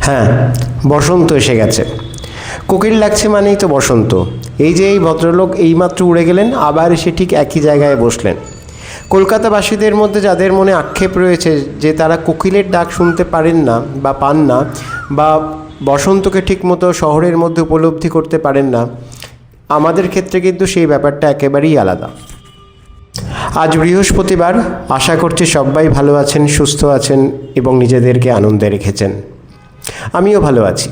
হ্যাঁ, বসন্ত এসে গেছে। কোকিল ডাকছে মানেই তো বসন্ত। এই যে এই ভদ্রলোক এইমাত্র উড়ে গেলেন, আবার এসে ঠিক একই জায়গায় বসলেন। কলকাতাবাসীদের মধ্যে যাদের মনে আক্ষেপ রয়েছে যে তারা কোকিলের ডাক শুনতে পারেন না বা পান না, বা বসন্তকে ঠিকমতো শহরের মধ্যে উপলব্ধি করতে পারেন না, আমাদের ক্ষেত্রে কিন্তু সেই ব্যাপারটা একেবারেই আলাদা। আজ বৃহস্পতিবার, আশা করছি সবাই ভালো আছেন, সুস্থ আছেন এবং নিজেদেরকে আনন্দে রেখেছেন। আমিও ভালো আছি।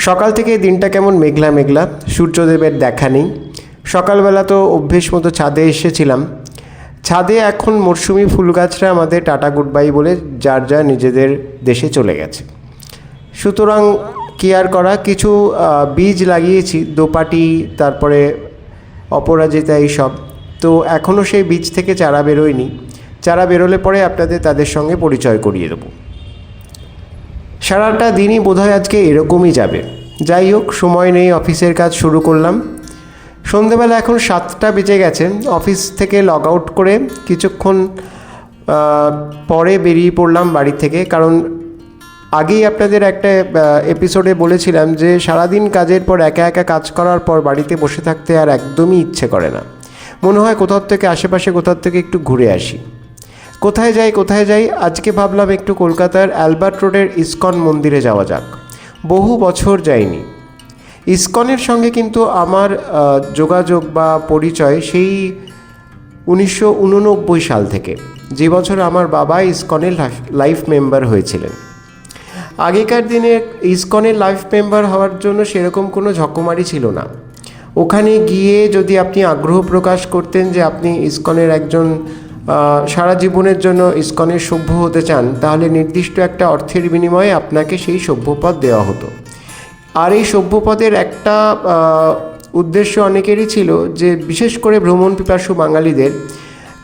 সকাল থেকে দিনটা কেমন মেঘলা মেঘলা, সূর্যদেবের দেখা নেই। সকালবেলা তো অভ্যেস মতো ছাদে এসেছিলাম। ছাদে এখন মরশুমি ফুল গাছরা আমাদের টাটা গুড বাই বলে যার যা নিজেদের দেশে চলে গেছে। সুতরাং কি আর করা, কিছু বীজ লাগিয়েছি, দোপাটি, তারপরে অপরাজিতা, এইসব। তো এখনও সেই বীজ থেকে চারা বেরোয়নি। চারা বেরোলে পরে আপনাদের তাদের সঙ্গে পরিচয় করিয়ে দেবো। সারাটা দিনই বোধহয় আজকে এরকমই যাবে। যাই হোক, সময় নেই, অফিসের কাজ শুরু করলাম। সন্ধেবেলা এখন 7টা বেজে গেছে। অফিস থেকে লগ আউট করে কিছুক্ষণ পরে বেরিয়ে পড়লাম বাড়ি থেকে, কারণ আগেই আপনাদের একটা এপিসোডে বলেছিলাম যে সারাদিন কাজের পর একা একা কাজ করার পর বাড়িতে বসে থাকতে আর একদমই ইচ্ছে করে না। মনে হয় কোথাও থেকে, আশেপাশে কোথাও থেকে একটু ঘুরে আসি। কোথায় যাই, আজকে ভাবলাম একটু কলকাতার অ্যালবার্ট রোডের ইসকন মন্দিরে যাওয়া যাক। বহু বছর যাইনি। ইসকনের সঙ্গে কিন্তু আমার যোগাযোগ বা পরিচয় সেই 1989 সাল থেকে, যে বছর আমার বাবা ইসকনের লাইফ মেম্বার হয়েছিলেন। আগেকার দিনে ইসকনের লাইফ মেম্বার হওয়ার জন্য সেরকম কোনো ঝকমারি ছিল না। ওখানে গিয়ে যদি আপনি আগ্রহ প্রকাশ করতেন যে আপনি ইসকনের একজন সারা জীবনের জন্য ইসকনের সভ্য হতে চান, তাহলে নির্দিষ্ট একটা অর্থের বিনিময়ে আপনাকে সেই সভ্যপদ দেওয়া হতো। আর এই সভ্যপদের একটা উদ্দেশ্য অনেকেরই ছিল, যে বিশেষ করে ভ্রমণ পিপাসু বাঙালিদের,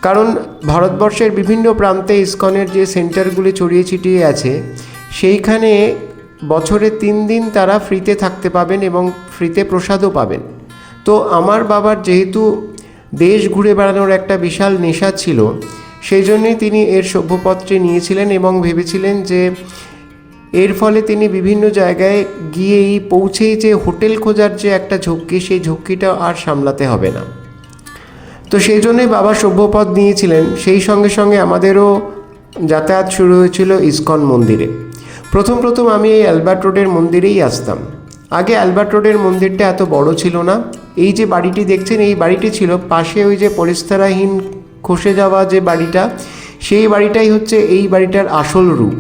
কারণ ভারতবর্ষের বিভিন্ন প্রান্তে ইসকনের যে সেন্টারগুলি ছড়িয়ে ছিটিয়ে আছে, সেইখানে বছরে 3 দিন তারা ফ্রিতে থাকতে পাবেন এবং ফ্রিতে প্রসাদও পাবেন। তো আমার বাবার যেহেতু দেশ ঘুরে বেড়ানোর একটা বিশাল নেশা ছিল, সেই জন্যই তিনি এর সভ্যপত্রে নিয়েছিলেন এবং ভেবেছিলেন যে এর ফলে তিনি বিভিন্ন জায়গায় গিয়েই পৌঁছেই যে হোটেল খোঁজার যে একটা ঝক্কি, সেই ঝক্কিটা আর সামলাতে হবে না। তো সেই জন্যই বাবা সভ্যপদ নিয়েছিলেন। সেই সঙ্গে সঙ্গে আমাদেরও যাতায়াত শুরু হয়েছিল ইসকন মন্দিরে। প্রথম আমি এই অ্যালবার্ট রোডের মন্দিরেই আসতাম। আগে অ্যালবার্ট রোডের মন্দিরটা এত বড় ছিল না। এই যে বাড়িটি দেখছেন, এই বাড়িটি ছিল পাশে ওই যে পরিস্কারহীন খসে যাওয়া যে বাড়িটা, সেই বাড়িটাই হচ্ছে এই বাড়িটার আসল রূপ।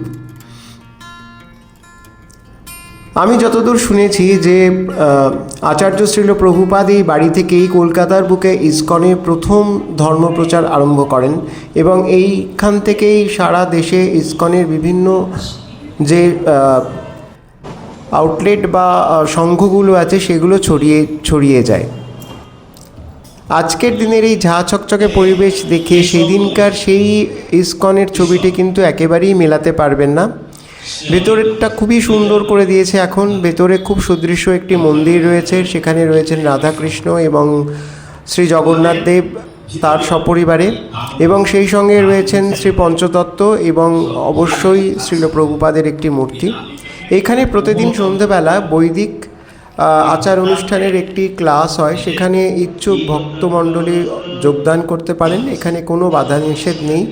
আমি যতদূর শুনেছি যে আচার্য শ্রীল প্রভুপাদ এই বাড়ি থেকেই কলকাতার বুকে ইসকনের প্রথম ধর্মপ্রচার আরম্ভ করেন এবং এইখান থেকেই সারা দেশে ইসকনের বিভিন্ন যে আউটলেট বা সংঘগুলো আছে সেগুলো ছড়িয়ে যায়। আজকের দিনের এই ঝাঁ চকচকে পরিবেশ দেখে সেদিনকার সেই ইসকনের ছবিটি কিন্তু একেবারেই মেলাতে পারবেন না। ভেতরেরটা খুবই সুন্দর করে দিয়েছে। এখন ভেতরে খুব সুদৃশ্য একটি মন্দির রয়েছে, সেখানে রয়েছেন রাধাকৃষ্ণ এবং শ্রী জগন্নাথ দেব তার সপরিবারে, এবং সেই সঙ্গে রয়েছেন শ্রী পঞ্চতত্ত্ব এবং অবশ্যই শ্রীল প্রভুপাদের একটি মূর্তি। এখানে প্রতিদিন সন্ধ্যেবেলা বৈদিক আচার অনুষ্ঠানের একটি ক্লাস হয়, সেখানে ইচ্ছুক ভক্তমণ্ডলী যোগদান করতে পারেন। এখানে কোনো বাধা নিষেধ নেই,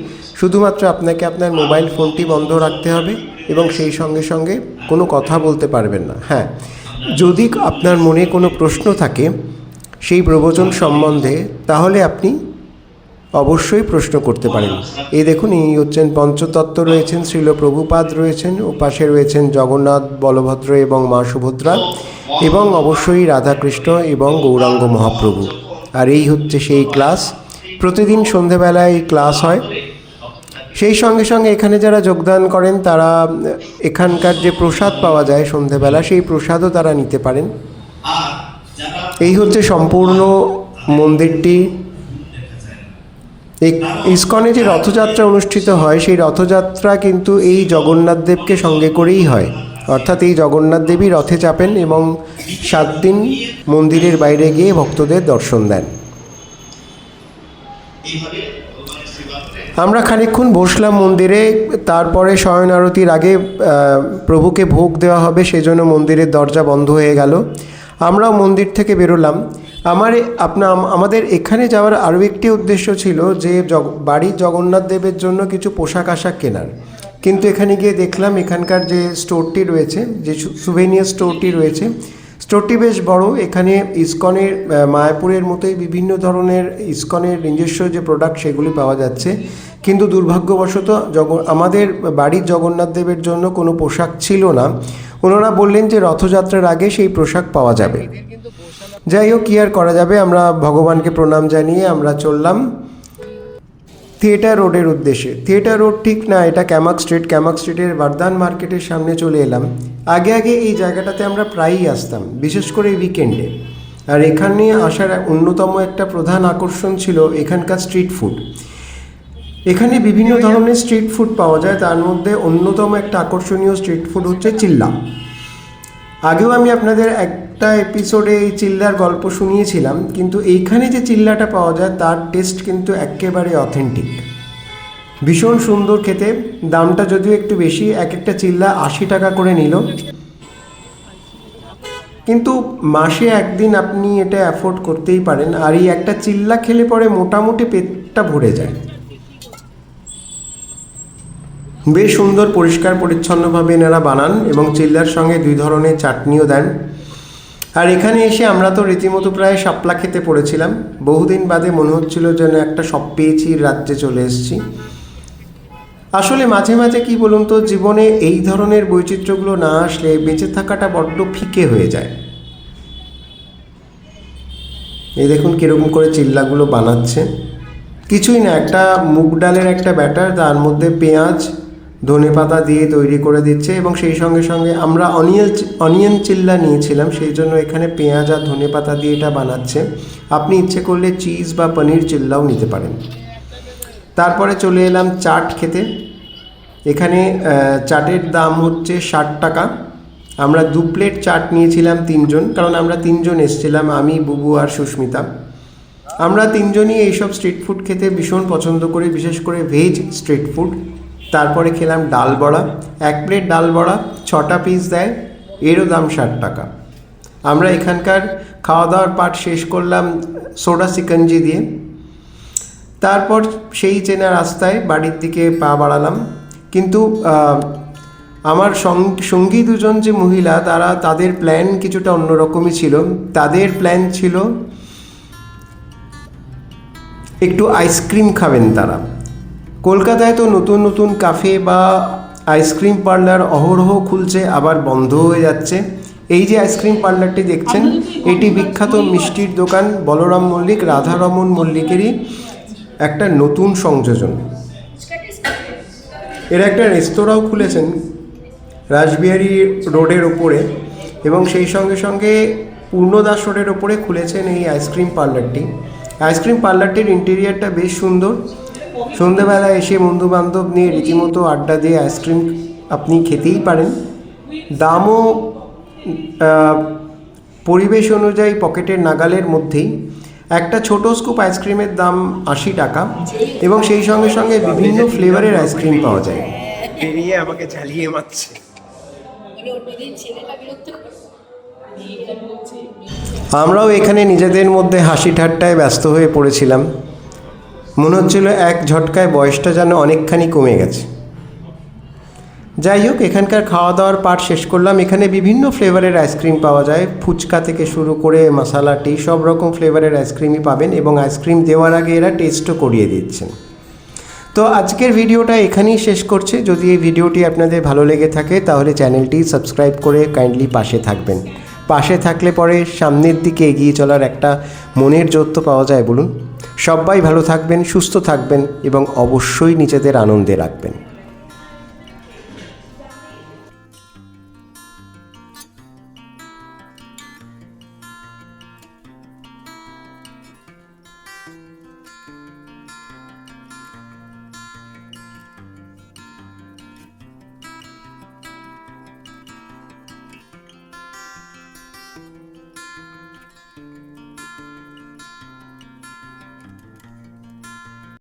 শুধুমাত্র আপনাকে আপনার মোবাইল ফোনটি বন্ধ রাখতে হবে এবং সেই সঙ্গে সঙ্গে কোনো কথা বলতে পারবেন না। হ্যাঁ, যদি আপনার মনে কোনো প্রশ্ন থাকে সেই প্রবচন সম্বন্ধে, তাহলে আপনি অবশ্যই প্রশ্ন করতে পারেন। এই দেখুন, এই হচ্ছেন পঞ্চতত্ত্ব, রয়েছেন শ্রীল প্রভুপাদ, রয়েছেন ও পাশে রয়েছেন জগন্নাথ, বলভদ্র এবং মা সুভদ্রা, এবং অবশ্যই রাধাকৃষ্ণ এবং গৌরাঙ্গ মহাপ্রভু। আর এই হচ্ছে সেই ক্লাস। প্রতিদিন সন্ধেবেলায় এই ক্লাস হয়। সেই সঙ্গে সঙ্গে এখানে যারা যোগদান করেন তারা এখানকার যে প্রসাদ পাওয়া যায় সন্ধেবেলা, সেই প্রসাদও তারা নিতে পারেন। এই হচ্ছে সম্পূর্ণ মন্দিরটি। ইসকনে যে রথযাত্রা অনুষ্ঠিত হয়, সেই রথযাত্রা কিন্তু এই জগন্নাথ দেবকে সঙ্গে করেই হয়। অর্থাৎ এই জগন্নাথ দেবী রথে চাপেন এবং 7 দিন মন্দিরের বাইরে গিয়ে ভক্তদের দর্শন দেন। আমরা খানিকক্ষণ বসলাম মন্দিরে, তারপরে শয়ন আরতির আগে প্রভুকে ভোগ দেওয়া হবে, সেজন্য মন্দিরের দরজা বন্ধ হয়ে গেল। আমরাও মন্দির থেকে বেরোলাম। আমাদের এখানে যাওয়ার আরও একটি উদ্দেশ্য ছিল যে বাড়ির জগন্নাথ দেবের জন্য কিছু পোশাক আশাক কেনার, কিন্তু এখানে গিয়ে দেখলাম এখানকার যে স্টোরটি রয়েছে, যে সুভেনিয়ার স্টোরটি রয়েছে, স্টোরটি বেশ বড়। এখানে ইসকনের মায়াপুরের মতোই বিভিন্ন ধরনের ইসকনের নিজস্ব যে প্রোডাক্ট সেগুলি পাওয়া যাচ্ছে, কিন্তু দুর্ভাগ্যবশত আমাদের বাড়ির জগন্নাথ দেবের জন্য কোনো পোশাক ছিল না। ওনারা বললেন যে রথযাত্রার আগে সেই পোশাক পাওয়া যাবে। যাই হোক, কী আর করা যাবে, আমরা ভগবানকে প্রণাম জানিয়ে আমরা চললাম থিয়েটার রোডের উদ্দেশ্যে। থিয়েটার রোড ঠিক না, এটা ক্যামাক স্ট্রিটের বর্ধমান মার্কেটের সামনে চলে এলাম। আগে এই জায়গাটাতে আমরা প্রায়ই আসতাম, বিশেষ করে উইকেন্ডে। আর এখানে আসার অন্যতম একটা প্রধান আকর্ষণ ছিল এখানকার স্ট্রিট ফুড। এখানে বিভিন্ন ধরনের স্ট্রিট ফুড পাওয়া যায়, তার মধ্যে অন্যতম একটা আকর্ষণীয় স্ট্রিট ফুড হচ্ছে চিল্লা। আগেও আমি আপনাদের একটা এপিসোডে এই চিল্লার গল্প শুনিয়েছিলাম, কিন্তু এইখানে যে চিল্লাটা পাওয়া যায় তার টেস্ট কিন্তু একেবারে অথেন্টিক, ভীষণ সুন্দর খেতে। দামটা যদিও একটু বেশি, একটা চিল্লা 80 টাকা করে নিল, কিন্তু মাসে একদিন আপনি এটা অ্যাফোর্ড করতেই পারেন। আর এই একটা চিল্লা খেলে পরে মোটামুটি পেটটা ভরে যায়। বেশ সুন্দর পরিষ্কার পরিচ্ছন্নভাবে এনারা বানান এবং চিল্লার সঙ্গে 2 ধরনের চাটনিও দেন। আর এখানে এসে আমরা তো রীতিমতো প্রায় শাপলা খেতে পড়েছিলাম। বহুদিন বাদে মনে হচ্ছিল যেন একটা সব পেয়েছি রাজ্যে চলে এসেছি। আসলে মাঝে মাঝে কি বলুন তো, জীবনে এই ধরনের বৈচিত্র্যগুলো না আসলে বেঁচে থাকাটা বড্ড ফিকে হয়ে যায়। এই দেখুন কীরকম করে চিল্লাগুলো বানাচ্ছে। কিছুই না, একটা মুগ ডালের একটা ব্যাটার, তার মধ্যে পেঁয়াজ ধনেপাতা দিয়ে তৈরি করে দিচ্ছে, এবং সেই সঙ্গে সঙ্গে আমরা অনিয়ন চিল্লা নিয়েছিলাম, সেই জন্য এখানে পেঁয়াজ আর ধনেপাতা দিয়ে এটা বানাচ্ছে। আপনি ইচ্ছে করলে চিজ বা পনির চিল্লাও নিতে পারেন। তারপরে চলে এলাম চাট খেতে। এখানে চাটের দাম হচ্ছে 60 টাকা। আমরা 2 প্লেট চাট নিয়েছিলাম 3 জন, কারণ আমরা 3 জন এসেছিলাম, আমি, বুবু আর সুস্মিতা। আমরা 3 জনই এইসব স্ট্রিট ফুড খেতে ভীষণ পছন্দ করি, বিশেষ করে ভেজ স্ট্রিট ফুড। তারপরে খেলাম ডাল বড়া। 1 প্লেট ডাল বড়া 6টা পিস দেয়, এরও দাম 60 টাকা। আমরা এখানকার খাওয়া দাওয়ার পার্ট শেষ করলাম সোডা সিকঞ্জি দিয়ে। তারপর সেই চেনা রাস্তায় বাড়ির দিকে পা বাড়ালাম। কিন্তু আমার সঙ্গী 2 জন যে মহিলা, তাদের প্ল্যান কিছুটা অন্যরকমই ছিল। তাদের প্ল্যান ছিল একটু আইসক্রিম খাবেন তারা। কলকাতায় তো নতুন নতুন কাফে বা আইসক্রিম পার্লার অহরহ খুলছে, আবার বন্ধ হয়ে যাচ্ছে। এই যে আইসক্রিম পার্লারটি দেখছেন, এটি বিখ্যাত মিষ্টির দোকান বলরাম মল্লিক, রাধারমন মল্লিকেরই একটা নতুন সংযোজন। এরা একটা রেস্তোরাঁও খুলেছেন রাসবিহারী রোডের ওপরে, এবং সেই সঙ্গে সঙ্গে পূর্ণদাস রোডের ওপরে খুলেছেন এই আইসক্রিম পার্লারটি। আইসক্রিম পার্লারটির ইন্টেরিয়ারটা বেশ সুন্দর। সন্ধ্যেবেলায় এসে বন্ধুবান্ধব নিয়ে রীতিমতো আড্ডা দিয়ে আইসক্রিম আপনি খেতেই পারেন। দামও পরিবেশ অনুযায়ী পকেটের নাগালের মধ্যেই। একটা ছোটো স্কুপ আইসক্রিমের দাম 80 টাকা, এবং সেই সঙ্গে সঙ্গে বিভিন্ন ফ্লেভারের আইসক্রিম পাওয়া যায়। পেরিয়ে আমাকে ঝালিয়ে মারছে। আমরাও এখানে নিজেদের মধ্যে হাসি ঠাট্টায় ব্যস্ত হয়ে পড়েছিলাম। মনে হচ্ছিল এক ঝটকায় বয়সটা যেন অনেকখানি কমে গেছে। যাই হোক, এখানকার খাওয়া দাওয়ার পার্ট শেষ করলাম। এখানে বিভিন্ন ফ্লেভারের আইসক্রিম পাওয়া যায়, ফুচকা থেকে শুরু করে মশালা টি, সব রকম ফ্লেভারের আইসক্রিমই পাবেন, এবং আইসক্রিম দেওয়ার আগে এরা টেস্টও করিয়ে দিচ্ছেন। তো আজকের ভিডিওটা এখানেই শেষ করছে। যদি এই ভিডিওটি আপনাদের ভালো লেগে থাকে তাহলে চ্যানেলটি সাবস্ক্রাইব করে কাইন্ডলি পাশে থাকবেন। পাশে থাকলে পরে সামনের দিকে এগিয়ে চলার একটা মনের জোর তো পাওয়া যায় বলুন। সবাই ভালো থাকবেন, সুস্থ থাকবেন, এবং অবশ্যই নিজেদের আনন্দে রাখবেন।